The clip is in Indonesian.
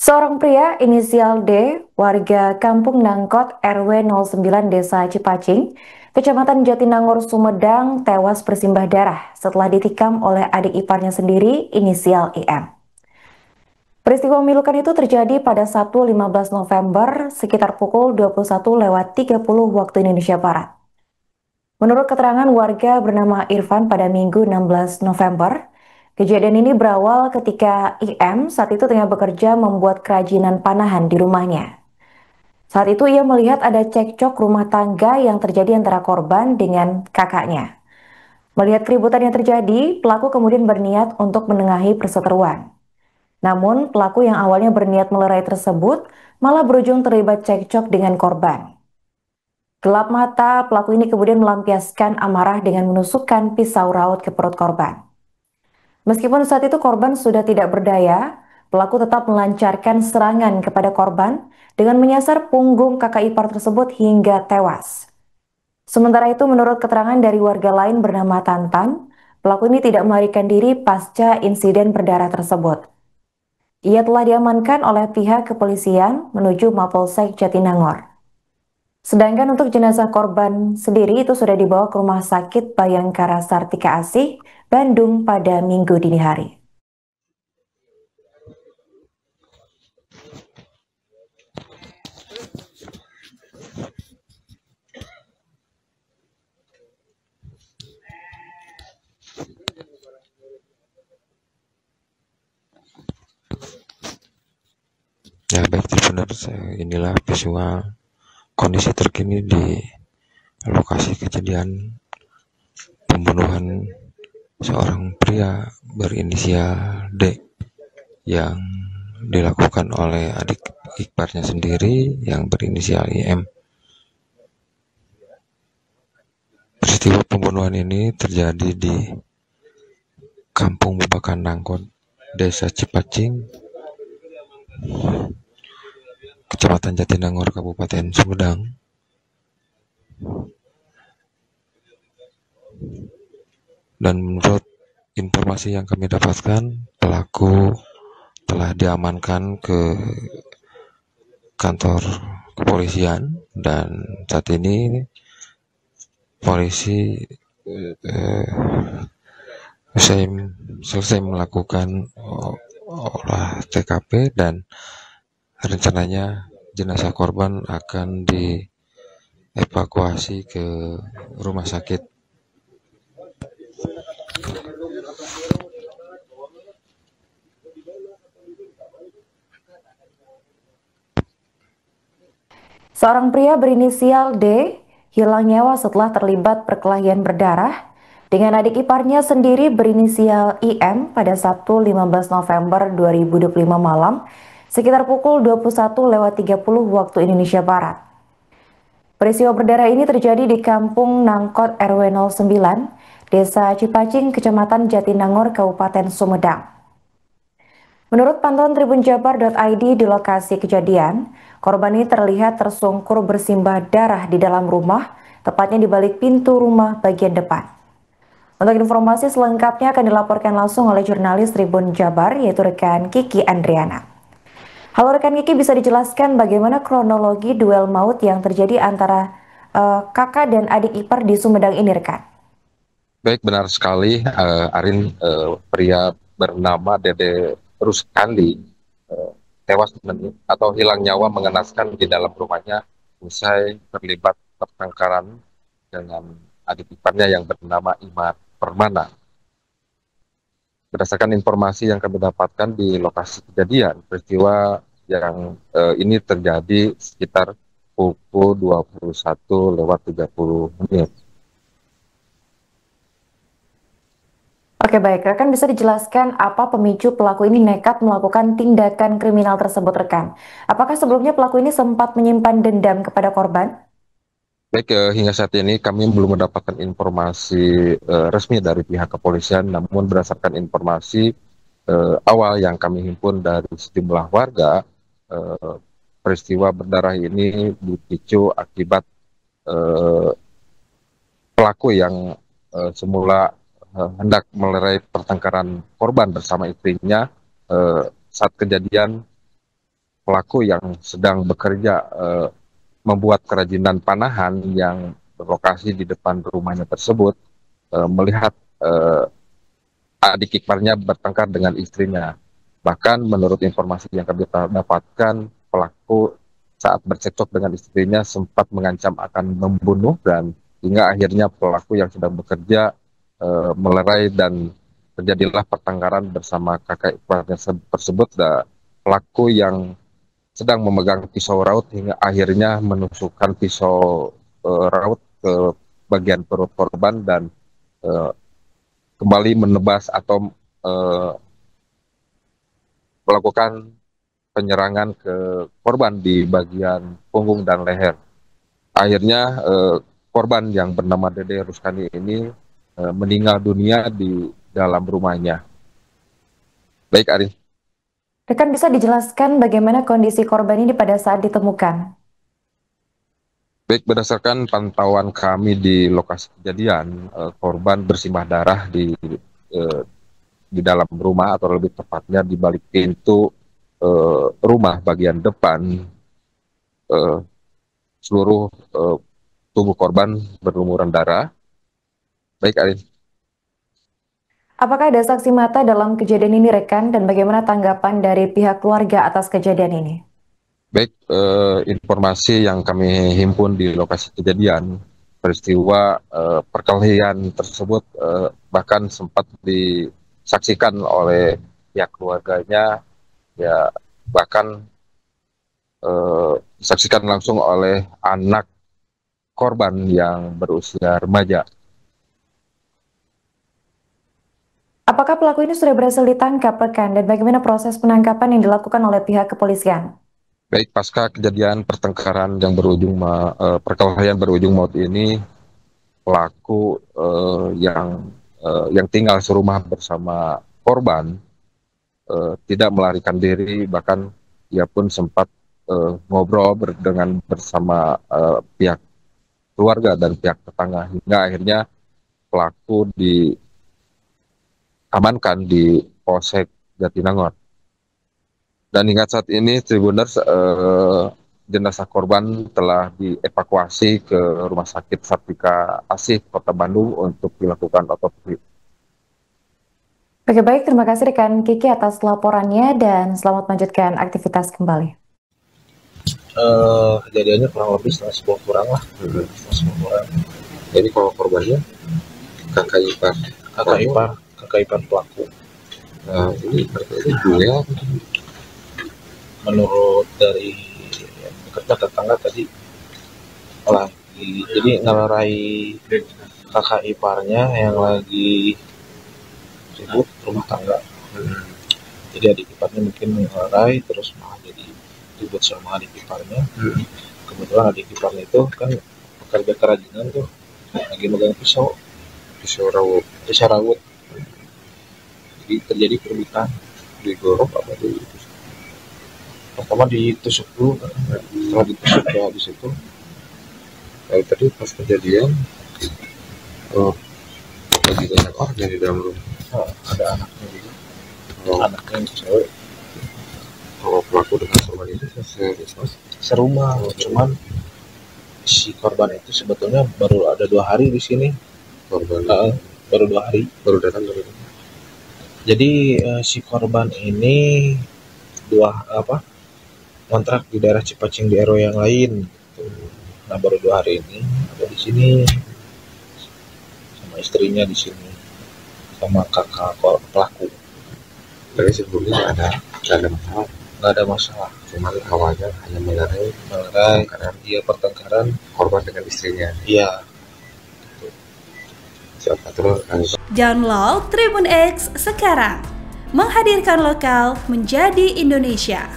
Seorang pria inisial D, warga Kampung Nangkot RW 09 Desa Cipacing, Kecamatan Jatinangor, Sumedang, tewas bersimbah darah setelah ditikam oleh adik iparnya sendiri inisial IM. Peristiwa memilukan itu terjadi pada Sabtu 15 November sekitar pukul 21.30 waktu Indonesia Barat. Menurut keterangan warga bernama Irfan pada Minggu 16 November, kejadian ini berawal ketika IM saat itu tengah bekerja membuat kerajinan panahan di rumahnya. Saat itu ia melihat ada cekcok rumah tangga yang terjadi antara korban dengan kakaknya. Melihat keributan yang terjadi, pelaku kemudian berniat untuk menengahi perseteruan. Namun, pelaku yang awalnya berniat melerai tersebut malah berujung terlibat cekcok dengan korban. Gelap mata, pelaku ini kemudian melampiaskan amarah dengan menusukkan pisau raut ke perut korban. Meskipun saat itu korban sudah tidak berdaya, pelaku tetap melancarkan serangan kepada korban dengan menyasar punggung kakak ipar tersebut hingga tewas. Sementara itu, menurut keterangan dari warga lain bernama Tantan, pelaku ini tidak melarikan diri pasca insiden berdarah tersebut. Ia telah diamankan oleh pihak kepolisian menuju Mapolsek Jatinangor. Sedangkan untuk jenazah korban sendiri itu sudah dibawa ke Rumah Sakit Bayangkara Sartika Asih, Bandung pada Minggu dini hari. Ya baik Tribuners, inilah visual kondisi terkini di lokasi kejadian pembunuhan seorang pria berinisial D yang dilakukan oleh adik iparnya sendiri yang berinisial IM. Peristiwa pembunuhan ini terjadi di Kampung Bubakan Nangkot, Desa Cipacing, Kecamatan Jatinangor, Kabupaten Sumedang. Dan menurut informasi yang kami dapatkan, pelaku telah diamankan ke kantor kepolisian dan saat ini polisi selesai melakukan olah TKP dan rencananya jenazah korban akan dievakuasi ke rumah sakit. Seorang pria berinisial D hilang nyawa setelah terlibat perkelahian berdarah dengan adik iparnya sendiri berinisial IM pada Sabtu 15 November 2025 malam sekitar pukul 21.30 waktu Indonesia Barat. Peristiwa berdarah ini terjadi di Kampung Nangkot RW 09, Desa Cipacing, Kecamatan Jatinangor, Kabupaten Sumedang. Menurut pantauan tribunjabar.id di lokasi kejadian, korban ini terlihat tersungkur bersimbah darah di dalam rumah, tepatnya di balik pintu rumah bagian depan. Untuk informasi selengkapnya akan dilaporkan langsung oleh jurnalis Tribun Jabar, yaitu rekan Kiki Andriana. Halo rekan Kiki, bisa dijelaskan bagaimana kronologi duel maut yang terjadi antara kakak dan adik ipar di Sumedang ini, rekan? Baik, benar sekali, Arin, pria bernama Dede Ruskandi tewas atau hilang nyawa mengenaskan di dalam rumahnya usai terlibat pertengkaran dengan adik iparnya yang bernama Imar Permana. Berdasarkan informasi yang kami dapatkan di lokasi kejadian, peristiwa yang ini terjadi sekitar pukul 21.30. Oke baik, rekan bisa dijelaskan apa pemicu pelaku ini nekat melakukan tindakan kriminal tersebut, rekan? Apakah sebelumnya pelaku ini sempat menyimpan dendam kepada korban? Baik, hingga saat ini kami belum mendapatkan informasi resmi dari pihak kepolisian, namun berdasarkan informasi awal yang kami himpun dari sejumlah warga, peristiwa berdarah ini dipicu akibat pelaku yang semula hendak melerai pertengkaran korban bersama istrinya saat kejadian pelaku yang sedang bekerja membuat kerajinan panahan yang berlokasi di depan rumahnya tersebut melihat adik iparnya bertengkar dengan istrinya. Bahkan menurut informasi yang kami dapatkan, pelaku saat bercekcok dengan istrinya sempat mengancam akan membunuh, dan hingga akhirnya pelaku yang sedang bekerja melerai dan terjadilah pertengkaran bersama kakak iparnya tersebut. Dan pelaku yang sedang memegang pisau raut hingga akhirnya menusukkan pisau raut ke bagian perut korban dan eh, kembali menebas atau melakukan penyerangan ke korban di bagian punggung dan leher. Akhirnya korban yang bernama Dede Ruskandi ini meninggal dunia di dalam rumahnya. Baik, Ari. Rekan bisa dijelaskan bagaimana kondisi korban ini pada saat ditemukan? Baik, berdasarkan pantauan kami di lokasi kejadian, korban bersimbah darah di dalam rumah, atau lebih tepatnya di balik pintu rumah bagian depan. Seluruh tubuh korban berlumuran darah. Baik, Arin. Apakah ada saksi mata dalam kejadian ini, rekan, dan bagaimana tanggapan dari pihak keluarga atas kejadian ini? Baik, informasi yang kami himpun di lokasi kejadian, peristiwa perkelahian tersebut bahkan sempat disaksikan oleh pihak keluarganya, ya bahkan disaksikan langsung oleh anak korban yang berusia remaja. Apakah pelaku ini sudah berhasil ditangkap, rekan, dan bagaimana proses penangkapan yang dilakukan oleh pihak kepolisian? Baik, pasca kejadian pertengkaran yang perkelahian berujung maut ini, pelaku yang tinggal serumah bersama korban tidak melarikan diri, bahkan ia pun sempat ngobrol bersama pihak keluarga dan pihak tetangga, hingga akhirnya pelaku diamankan di Polsek Jatinangor. Dan hingga saat ini Tribuners, jenazah korban telah dievakuasi ke Rumah Sakit Sartika Asih Kota Bandung untuk dilakukan otopsi. Oke, baik, terima kasih rekan Kiki atas laporannya dan selamat melanjutkan aktivitas kembali. Kejadiannya kurang lebih setengah 10 kurang lah. Setengah 10 kurang. Jadi kalau korbannya kakak ipar pelaku. Nah, ini juga Menurut dari dekat tetangga tadi lagi, jadi ngelerai kakak iparnya yang lagi ribut rumah tangga. Jadi adik iparnya mungkin ngelerai terus malah jadi ribut sama adik iparnya. Kebetulan adik iparnya itu kan pekerja kerajinan tuh, lagi megang pisau rawut. Jadi terjadi keributan, digorok apa tuh? Pertama ditusuk dulu, setelah ditusuk ya di situ. Lalu tadi pas kejadian lagi banyak orang yang di dalam rumah. Ada anaknya juga. Anaknya yang cewek. Kalau pelaku dengan korban itu serumah, cuman si korban itu sebetulnya baru ada 2 hari di sini. Baru 2 hari. Baru datang dari rumah. Jadi si korban ini kontrak di daerah Cipacing di RW yang lain. Nah, baru 2 hari ini ada di sini sama istrinya di sini sama kakak pelaku. Tapi sebelumnya nggak ada masalah. Cuma awalnya hanya melerai Karena dia pertengkaran korban dengan istrinya. Iya. Siapa terus? Download Tribun X sekarang, menghadirkan lokal menjadi Indonesia.